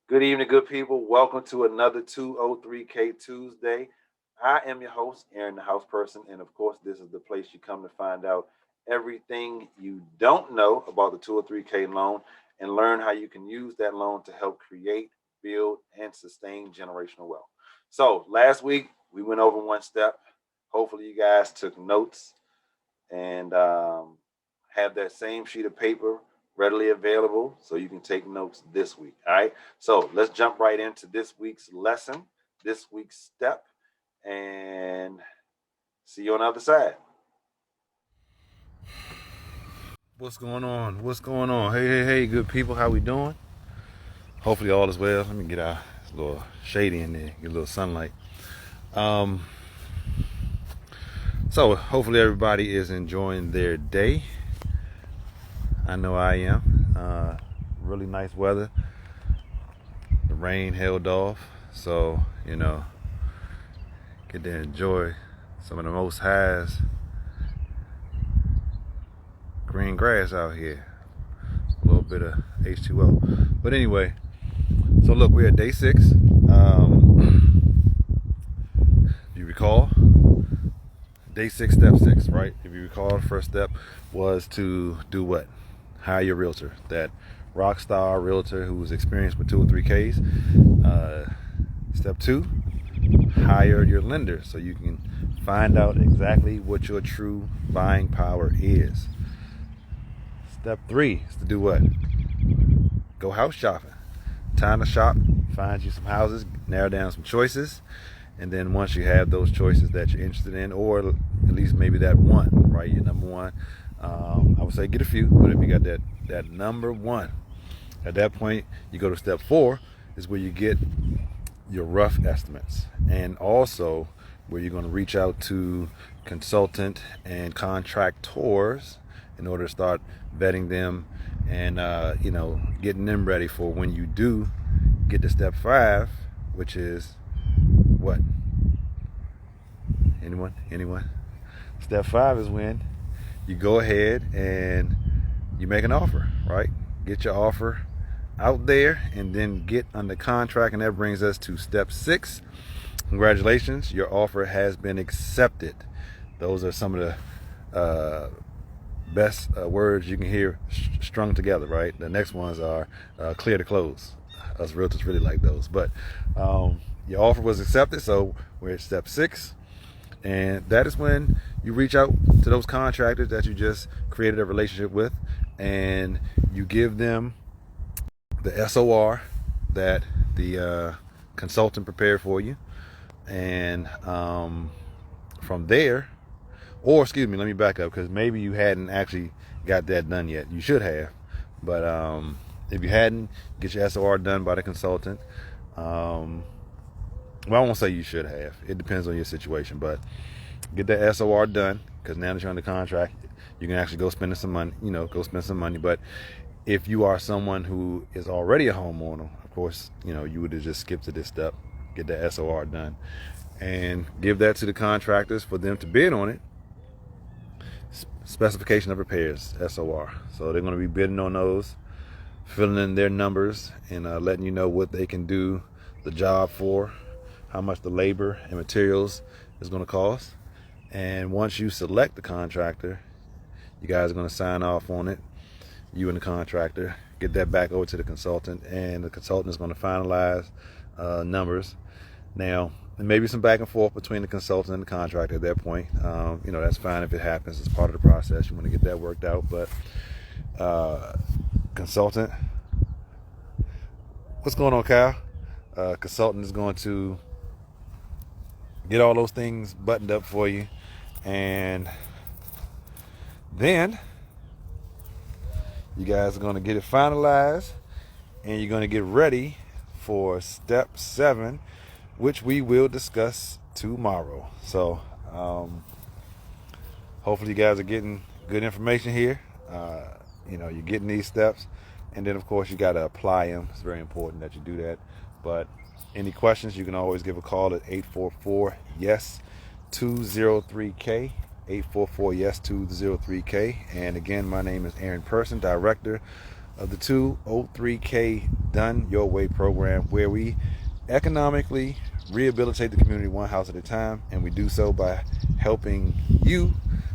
Good evening, good people. Welcome to another 203K Tuesday. I am your host, Aaron, the house person. And of course, this is the place you come to find out everything you don't know about the 203K loan and learn how you can use that loan to help create, build, and sustain generational wealth. So, last week we went over one step. Hopefully, you guys took notes and have that same sheet of paper readily available so you can take notes this week. All right. So let's jump right into this week's lesson, this week's step, and see you on the other side. What's going on? What's going on? Hey, good people. How we doing? Hopefully all is well. Let me get out. It's a little shady in there. Get a little sunlight. Um, so hopefully everybody is enjoying their day. I know I am. Really nice weather. The rain held off, so get to enjoy some of the most highs green grass out here. A little bit of H2O. But anyway, so look, we're at day 6. If you recall, day 6, step 6, right? If you recall, the first step was to do what? Hire your realtor, that rock star realtor who was experienced with 203Ks. Step 2, hire your lender so you can find out exactly what your true buying power is. Step 3 is to do what? Go house shopping. Time to shop, find you some houses, narrow down some choices, and then once you have those choices that you're interested in, or at least maybe that one, right? Your number one. I would say get a few, but if you got that number one, at that point you go to step 4, is where you get your rough estimates, and also where you're going to reach out to consultant and contractors in order to start vetting them and getting them ready for when you do get to step 5, which is what? Anyone? Step 5 is when you go ahead and you make an offer, right? Get your offer out there and then get under contract, and that brings us to step 6. Congratulations, your offer has been accepted. Those are some of the best words you can hear strung together, right? The next ones are clear to close. Us realtors really like those. But your offer was accepted, so we're at step 6. And that is when you reach out to those contractors that you just created a relationship with, and you give them the SOR that the consultant prepared for you. And from there, or excuse me, let me back up, because maybe you hadn't actually got that done yet. You should have, but if you hadn't, get your SOR done by the consultant. Well, I won't say you should have. It depends on your situation, but get that SOR done, because now that you're under contract, you can actually go spend some money. Go spend some money. But if you are someone who is already a homeowner, of course, you would have just skipped to this step. Get that SOR done, and give that to the contractors for them to bid on it. Specification of repairs, SOR. So they're going to be bidding on those, filling in their numbers, and letting you know what they can do the job for, how much the labor and materials is going to cost. And once you select the contractor, you guys are going to sign off on it, you and the contractor, get that back over to the consultant, and the consultant is going to finalize numbers. Now, there may be some back and forth between the consultant and the contractor at that point. That's fine if it happens. It's part of the process. You want to get that worked out. But consultant, what's going on, Kyle? Consultant is going to get all those things buttoned up for you. And then you guys are going to get it finalized, and you're going to get ready for step 7, which we will discuss tomorrow. So hopefully you guys are getting good information here. You're getting these steps, and then of course you got to apply them. It's very important that you do that. But any questions, you can always give a call at 844 yes 203K, 844 yes 203K. And again, my name is Aaron Person, director of the 203K Done Your Way program, where we economically rehabilitate the community one house at a time, and we do so by helping you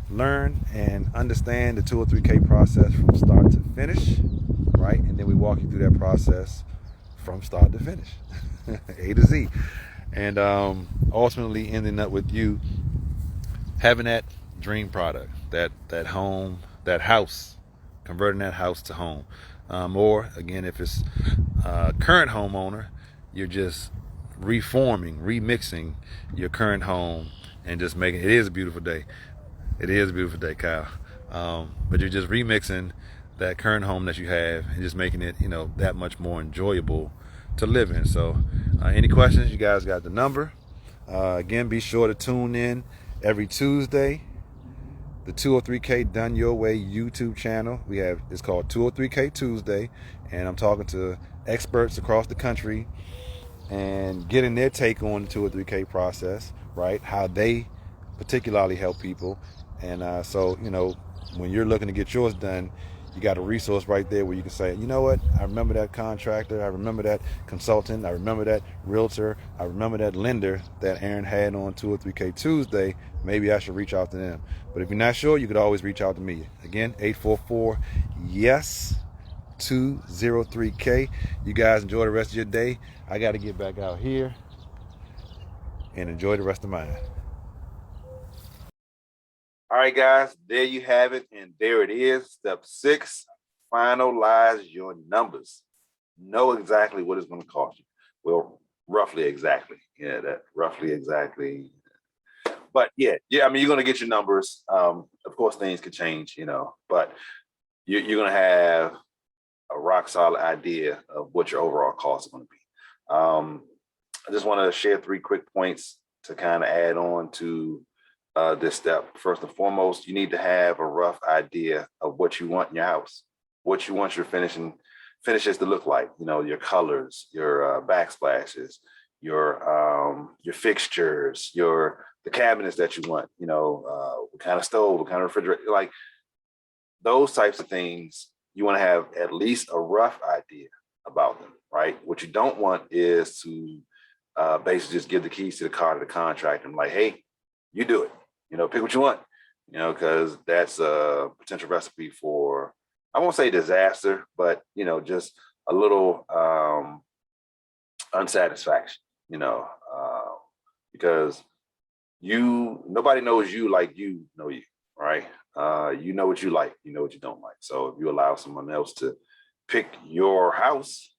learn and understand the 203K process from start to finish, right? And then we walk you through that process from start to finish, A to Z, and ultimately ending up with you having that dream product, that home, that house, converting that house to home, or again, if it's current homeowner, you're just reforming, remixing your current home and just making it is a beautiful day. It is a beautiful day, Kyle. But you're just remixing that current home that you have and just making it, that much more enjoyable to live in. So, any questions? You guys got the number. Again, be sure to tune in every Tuesday. The 203K Done Your Way YouTube channel. It's called 203K Tuesday, and I'm talking to experts across the country and getting their take on the 203K process, right? How they particularly help people. And so, when you're looking to get yours done, you got a resource right there where you can say, you know what, I remember that contractor, I remember that consultant, I remember that realtor, I remember that lender that Aaron had on 203K Tuesday. Maybe I should reach out to them. But if you're not sure, you could always reach out to me. Again, 844-YES 203K. You guys enjoy the rest of your day. I got to get back out here and enjoy the rest of mine. All right, guys, there you have it. And there it is. Step 6, finalize your numbers. Know exactly what it's going to cost you. Well, roughly exactly. Yeah, that roughly exactly. But yeah, I mean, you're going to get your numbers. Of course, things could change, but you're going to have a rock solid idea of what your overall costs are going to be. I just want to share 3 quick points to kind of add on to this step. First and foremost, you need to have a rough idea of what you want in your house, what you want your finishes to look like. Your colors, your backsplashes, your fixtures, the cabinets that you want. What kind of stove, what kind of refrigerator, like those types of things. You want to have at least a rough idea about them, right? What you don't want is to basically just give the keys to the car to the contractor and like, hey, you do it. Pick what you want. Because that's a potential recipe for, I won't say disaster, but just a little unsatisfaction. Because nobody knows you like you know you, right? You know what you like, you know what you don't like. So if you allow someone else to pick your house,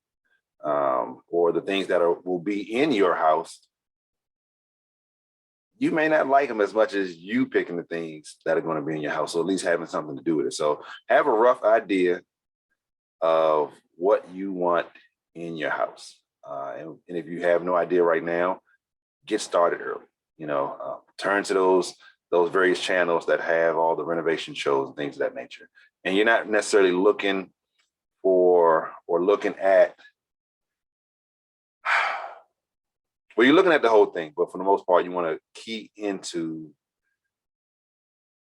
or the things that will be in your house, you may not like them as much as you picking the things that are going to be in your house. So at least having something to do with it. So have a rough idea of what you want in your house. And if you have no idea right now, get started early. Turn to those various channels that have all the renovation shows and things of that nature. And you're not necessarily looking for or looking at, well, you're looking at the whole thing, but for the most part, you want to key into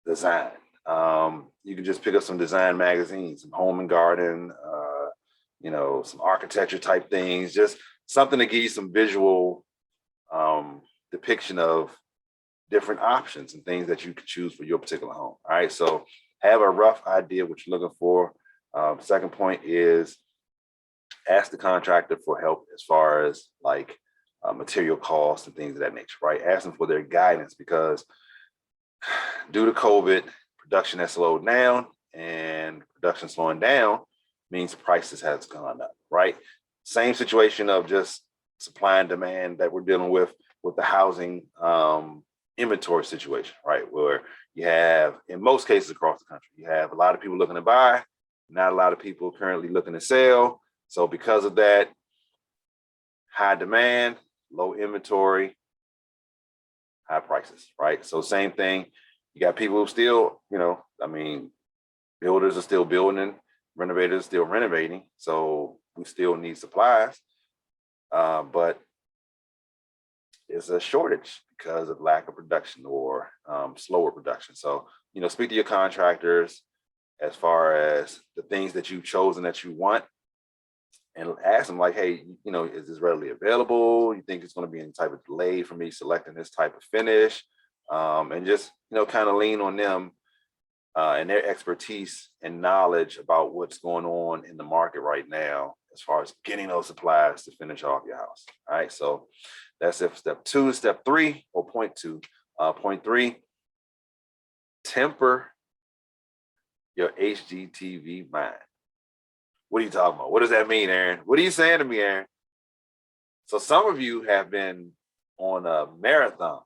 design. You can just pick up some design magazines, some home and garden, some architecture type things, just something to give you some visual depiction of different options and things that you could choose for your particular home. All right, so have a rough idea what you're looking for. Second point is ask the contractor for help as far as like material costs and things of that nature, right? Ask them for their guidance, because due to COVID, production has slowed down, and production slowing down means prices has gone up, right? Same situation of just supply and demand that we're dealing with the housing inventory situation, right? Where you have, in most cases across the country, you have a lot of people looking to buy, not a lot of people currently looking to sell. So because of that, high demand, low inventory, high prices, right? So same thing. You got people who still, builders are still building, renovators are still renovating. So we still need supplies, but it's a shortage because of lack of production or slower production. So, speak to your contractors, as far as the things that you've chosen that you want, and ask them like, hey, is this readily available? You think it's going to be any type of delay for me selecting this type of finish? And just, kind of lean on them and their expertise and knowledge about what's going on in the market right now as far as getting those supplies to finish off your house. All right, so that's it. Step 2. Step 3, or point 2. Point 3, temper your HGTV mind. What are you talking about? What does that mean, Aaron? What are you saying to me, Aaron? So some of you have been on a marathon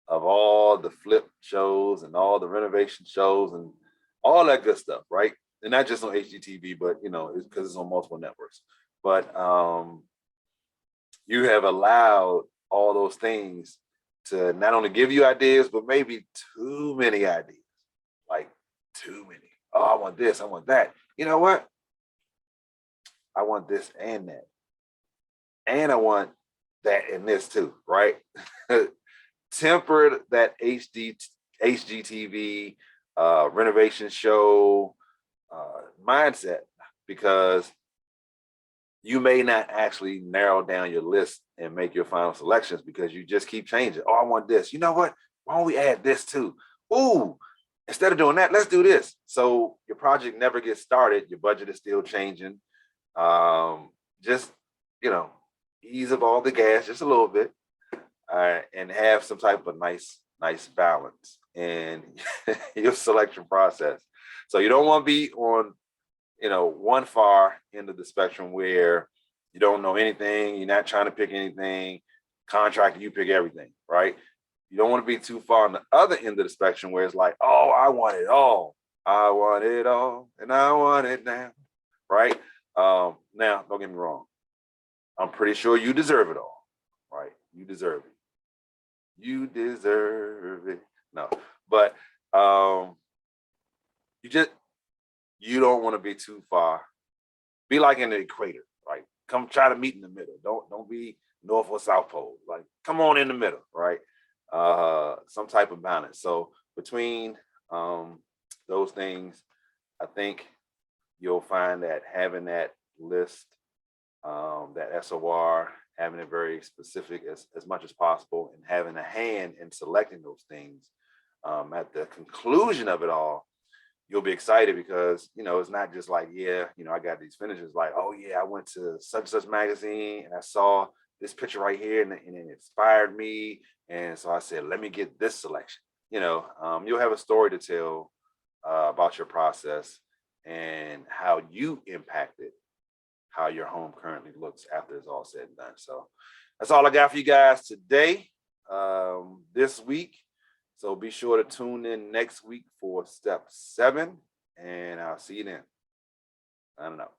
of all the flip shows and all the renovation shows and all that good stuff, right? And not just on HGTV, but it's because it's on multiple networks. But you have allowed all those things to not only give you ideas, but maybe too many ideas. Like too many. Oh, I want this, I want that. You know what? I want this and that. And I want that and this too, right? Temper that HGTV renovation show mindset, because you may not actually narrow down your list and make your final selections because you just keep changing. Oh, I want this. You know what? Why don't we add this too? Ooh, instead of doing that, let's do this. So your project never gets started. Your budget is still changing. Just, ease up all the gas just a little bit, and have some type of nice balance in your selection process. So you don't want to be on, one far end of the spectrum where you don't know anything, you're not trying to pick anything, contractor, you pick everything, right? You don't want to be too far on the other end of the spectrum where it's like, oh, I want it all. I want it all, and I want it now, right? Now, don't get me wrong. I'm pretty sure you deserve it all, right? You deserve it. You deserve it. No, but you don't want to be too far. Be like in the equator, right? Come try to meet in the middle. Don't be north or south pole. Like, come on in the middle, right? Some type of balance. So between those things, I think you'll find that having that list, that SOR, having it very specific as much as possible, and having a hand in selecting those things, at the conclusion of it all, you'll be excited because, it's not just like, yeah, I got these finishes. Like, oh yeah, I went to such and such magazine and I saw this picture right here and it inspired me. And so I said, let me get this selection. You'll have a story to tell about your process and how you impacted how your home currently looks after it's all said and done. So that's all I got for you guys today, this week. So be sure to tune in next week for step 7, and I'll see you then. I don't know.